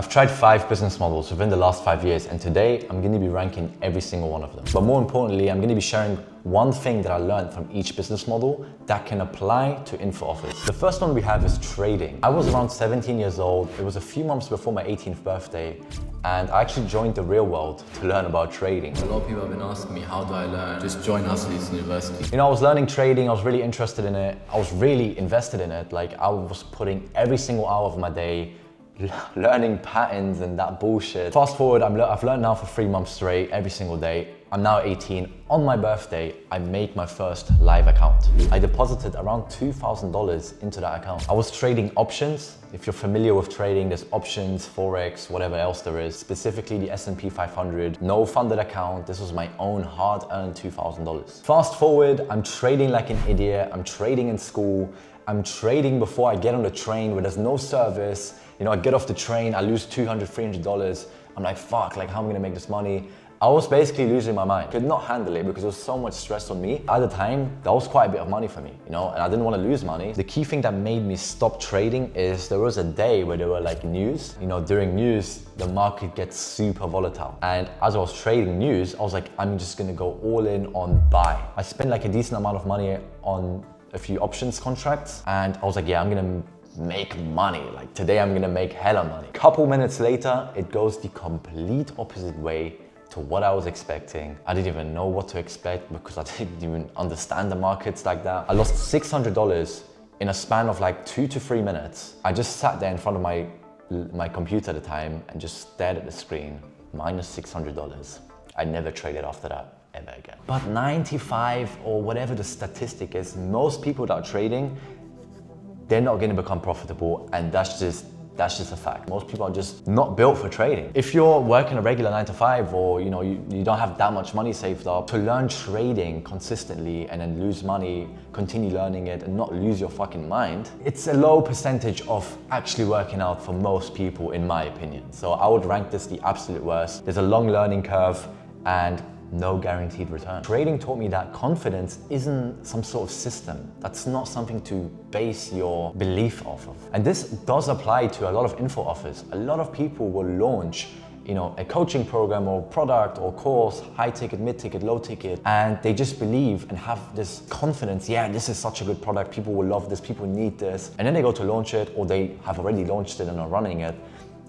I've tried 5 business models within the last 5 years, and today I'm going to be ranking every single one of them. But more importantly, I'm going to be sharing one thing that I learned from each business model that can apply to info offers. The first one we have is trading. I was around 17 years old. It was a few months before my 18th birthday, and I actually joined the real world to learn about trading. A lot of people have been asking me, how do I learn? Just join Hustlers University. You know, I was learning trading, I was really interested in it, I was really invested in it. Like, I was putting every single hour of my day learning patterns and that bullshit. Fast forward, I've learned now for 3 months straight, every single day. I'm now 18. On my birthday, I make my first live account. I deposited around $2,000 into that account. I was trading options. If you're familiar with trading, there's options, Forex, whatever else there is, specifically the S&P 500. No funded account. This was my own hard-earned $2,000. Fast forward, I'm trading like an idiot. I'm trading in school. I'm trading before I get on the train where there's no service. You know, I get off the train, I lose $200, $300. I'm like, fuck, like, how am I gonna make this money? I was basically losing my mind. Could not handle it because there was so much stress on me. At the time, that was quite a bit of money for me, you know, and I didn't want to lose money. The key thing that made me stop trading is there was a day where there were like news. You know, during news, the market gets super volatile. And as I was trading news, I was like, I'm just gonna go all in on buy. I spent like a decent amount of money on a few options contracts, and I was like, yeah, I'm gonna make money. Like, today I'm gonna make hella money. Couple minutes later, it goes the complete opposite way to what I was expecting. I didn't even know what to expect because I didn't even understand the markets like that. I lost $600 in a span of like 2 to 3 minutes. I just sat there in front of my computer at the time and just stared at the screen, minus $600. I never traded after that ever again. But 95 or whatever the statistic is, most people that are trading, they're not gonna become profitable, and that's just a fact. Most people are just not built for trading. If you're working a regular 9 to 5, or you know, you don't have that much money saved up, to learn trading consistently and then lose money, continue learning it and not lose your fucking mind, it's a low percentage of actually working out for most people, in my opinion. So I would rank this the absolute worst. There's a long learning curve and no guaranteed return. Trading taught me that confidence isn't some sort of system. That's not something to base your belief off of. And this does apply to a lot of info offers. A lot of people will launch, you know, a coaching program or product or course, high ticket, mid ticket, low ticket, and they just believe and have this confidence, yeah, this is such a good product, people will love this, people need this. And then they go to launch it, or they have already launched it and are running it,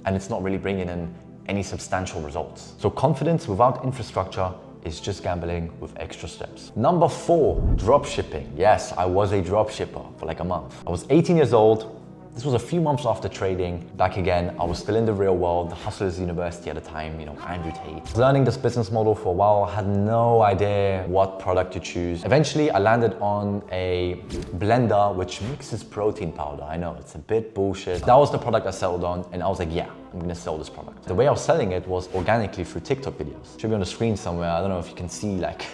and it's not really bringing in any substantial results. So confidence without infrastructure is just gambling with extra steps. Number 4, drop shipping. Yes, I was a drop shipper for like a month. I was 18 years old. This was a few months after trading. Back again, I was still in the real world, the Hustlers University at the time, you know, Andrew Tate. I was learning this business model for a while, had no idea what product to choose. Eventually, I landed on a blender which mixes protein powder. I know, it's a bit bullshit. That was the product I settled on, and I was like, yeah, I'm gonna sell this product. The way I was selling it was organically through TikTok videos. Should be on the screen somewhere. I don't know if you can see like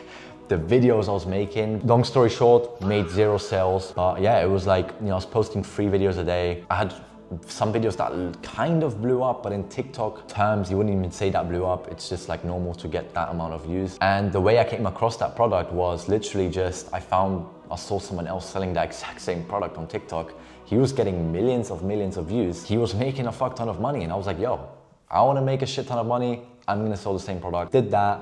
the videos I was making. Long story short, made 0 sales. But yeah, it was like, you know, I was posting 3 videos a day. I had some videos that kind of blew up, but in TikTok terms, you wouldn't even say that blew up. It's just like normal to get that amount of views. And the way I came across that product was literally just, I saw someone else selling the exact same product on TikTok. He was getting millions of views. He was making a fuck ton of money. And I was like, yo, I wanna make a shit ton of money. I'm gonna sell the same product. Did that.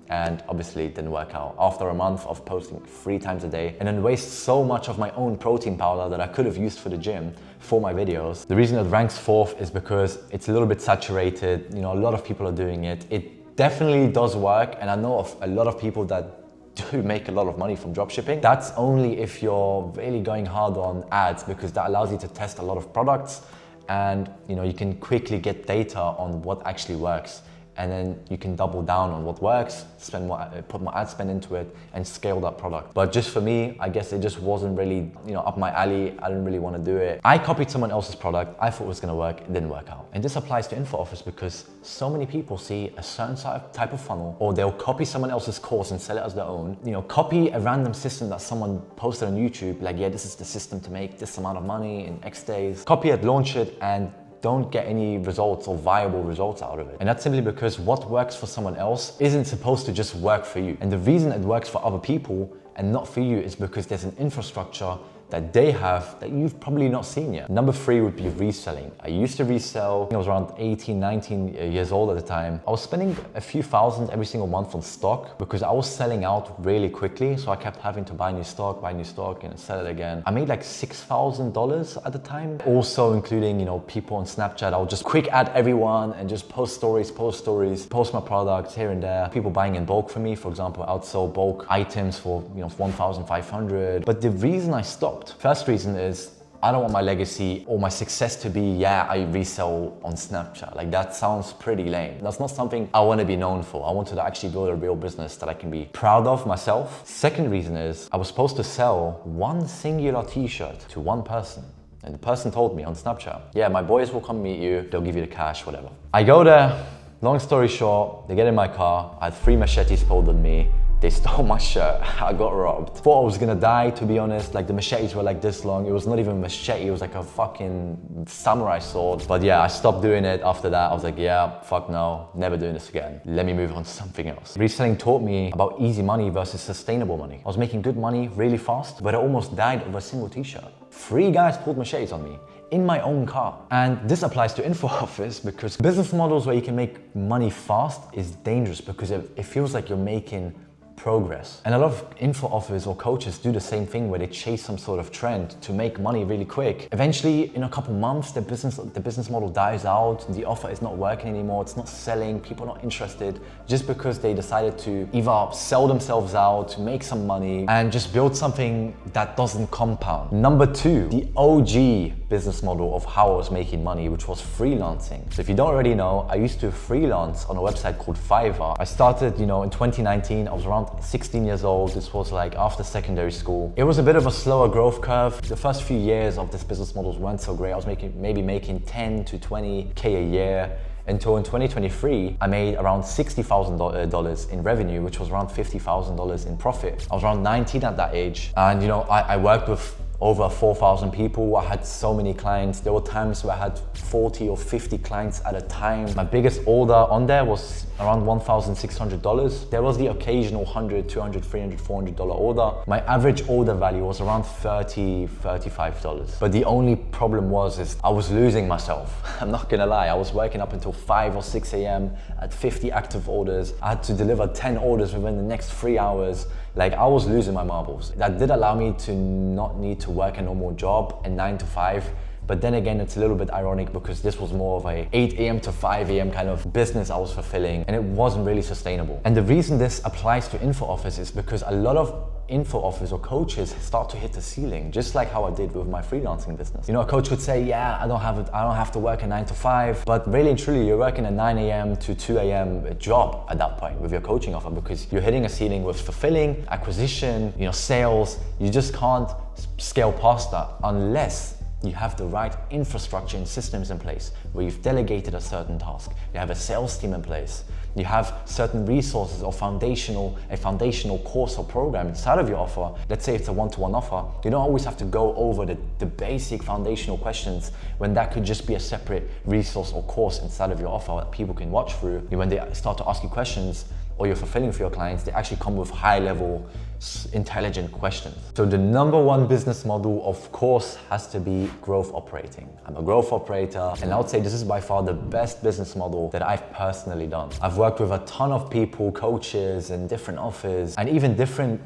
And obviously it didn't work out. After a month of posting 3 times a day and then waste so much of my own protein powder that I could have used for the gym for my videos. The reason it ranks 4th is because it's a little bit saturated. You know, a lot of people are doing it. It definitely does work. And I know of a lot of people that do make a lot of money from dropshipping. That's only if you're really going hard on ads, because that allows you to test a lot of products, and you know, you can quickly get data on what actually works. And then you can double down on what works, put more ad spend into it, and scale that product. But just for me, I guess it just wasn't really, you know, up my alley. I didn't really want to do it. I copied someone else's product. I thought it was going to work. It didn't work out. And this applies to info offers because so many people see a certain type of funnel, or they'll copy someone else's course and sell it as their own. You know, copy a random system that someone posted on YouTube, like, yeah, this is the system to make this amount of money in X days. Copy it, launch it, and don't get any results or viable results out of it. And that's simply because what works for someone else isn't supposed to just work for you. And the reason it works for other people and not for you is because there's an infrastructure that they have that you've probably not seen yet. Number 3 would be reselling. I used to resell. I was around 18, 19 years old at the time. I was spending a few thousand every single month on stock because I was selling out really quickly. So I kept having to buy new stock, and sell it again. I made like $6,000 at the time. Also including, people on Snapchat. I would just quick add everyone and just post stories, post my products here and there. People buying in bulk from me, for example, I'd sell bulk items for 1,500. But the reason I stopped, first reason is I don't want my legacy or my success to be, I resell on Snapchat. Like that sounds pretty lame. That's not something I want to be known for. I wanted to actually build a real business that I can be proud of myself. Second reason is I was supposed to sell one singular t-shirt to one person. And the person told me on Snapchat, my boys will come meet you, they'll give you the cash, whatever. I go there, long story short, they get in my car, I had 3 machetes pulled on me, they stole my shirt, I got robbed. Thought I was gonna die, to be honest. Like the machetes were like this long. It was not even a machete, it was like a fucking samurai sword. But I stopped doing it after that. I was like, fuck no, never doing this again. Let me move on to something else. Reselling taught me about easy money versus sustainable money. I was making good money really fast, but I almost died over a single t-shirt. 3 guys pulled machetes on me in my own car. And this applies to info office because business models where you can make money fast is dangerous because it feels like you're making progress. And a lot of info offers or coaches do the same thing where they chase some sort of trend to make money really quick. Eventually, in a couple months, the business model dies out, the offer is not working anymore, it's not selling, people are not interested, just because they decided to either sell themselves out, make some money, and just build something that doesn't compound. Number 2, the OG business model of how I was making money, which was freelancing. So if you don't already know, I used to freelance on a website called Fiverr. I started, in 2019, I was around 16 years old. This was like after secondary school. It was a bit of a slower growth curve. The first few years of this business models weren't so great. I was maybe making 10 to 20K a year. Until in 2023, I made around $60,000 in revenue, which was around $50,000 in profit. I was around 19 at that age. And I worked with over 4,000 people. I had so many clients. There were times where I had 40 or 50 clients at a time. My biggest order on there was around $1,600. There was the occasional $100, $200, $300, $400 order. My average order value was around $30, $35. But the only problem is I was losing myself. I'm not gonna lie. I was working up until 5 or 6 a.m. at 50 active orders. I had to deliver 10 orders within the next 3 hours. Like I was losing my marbles. That did allow me to not need to work a normal job, a 9 to 5. But then again, it's a little bit ironic because this was more of a 8 a.m. to 5 a.m. kind of business I was fulfilling, and it wasn't really sustainable. And the reason this applies to info office is because a lot of info office or coaches start to hit the ceiling, just like how I did with my freelancing business. A coach would say, I don't have to work a 9 to 5, but really and truly, you're working a 9 a.m. to 2 a.m. job at that point with your coaching offer because you're hitting a ceiling with fulfilling, acquisition, sales. You just can't scale past that unless you have the right infrastructure and systems in place where you've delegated a certain task. You have a sales team in place. You have certain resources or a foundational course or program inside of your offer. Let's say it's a one-to-one offer. You don't always have to go over the basic foundational questions when that could just be a separate resource or course inside of your offer that people can watch through. When they start to ask you questions or you're fulfilling for your clients, they actually come with high-level, intelligent questions. So the number 1 business model, of course, has to be growth operating. I'm a growth operator, and I would say this is by far the best business model that I've personally done. I've worked with a ton of people, coaches and different offers, and even different,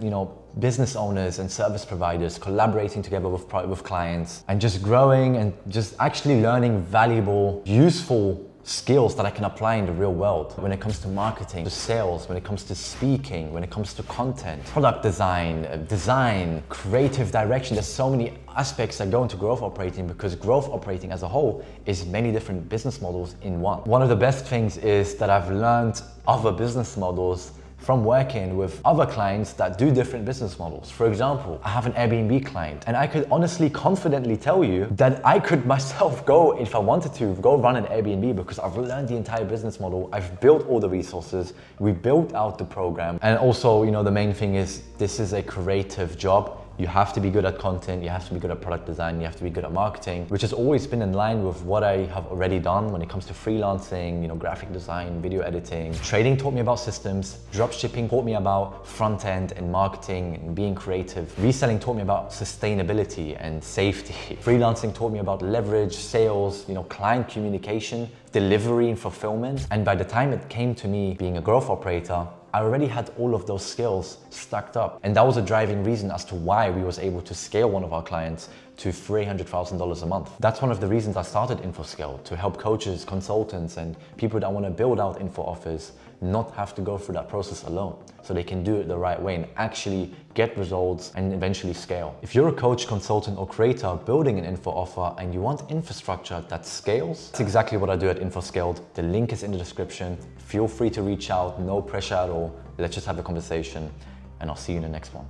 business owners and service providers collaborating together with clients and just growing and just actually learning valuable, useful skills that I can apply in the real world when it comes to marketing, to sales, when it comes to speaking, when it comes to content, product design, creative direction. There's so many aspects that go into growth operating because growth operating as a whole is many different business models in one. One of the best things is that I've learned other business models from working with other clients that do different business models. For example, I have an Airbnb client, and I could honestly, confidently tell you that I could myself go, if I wanted to, go run an Airbnb because I've learned the entire business model. I've built all the resources. We built out the program. And also, the main thing is this is a creative job. You have to be good at content, you have to be good at product design, you have to be good at marketing, which has always been in line with what I have already done when it comes to freelancing, you know, graphic design, video editing. Trading taught me about systems, dropshipping taught me about front end and marketing and being creative. Reselling taught me about sustainability and safety. Freelancing taught me about leverage, sales, you know, client communication, delivery and fulfillment. And by the time it came to me being a growth operator, I already had all of those skills stacked up. And that was a driving reason as to why we was able to scale one of our clients to $300,000 a month. That's one of the reasons I started InfoScale, to help coaches, consultants, and people that want to build out info offers not have to go through that process alone, so they can do it the right way and actually get results and eventually scale. If you're a coach, consultant, or creator building an info offer and you want infrastructure that scales, that's exactly what I do at InfoScaled. The link is in the description. Feel free to reach out, no pressure at all. Let's just have a conversation, and I'll see you in the next one.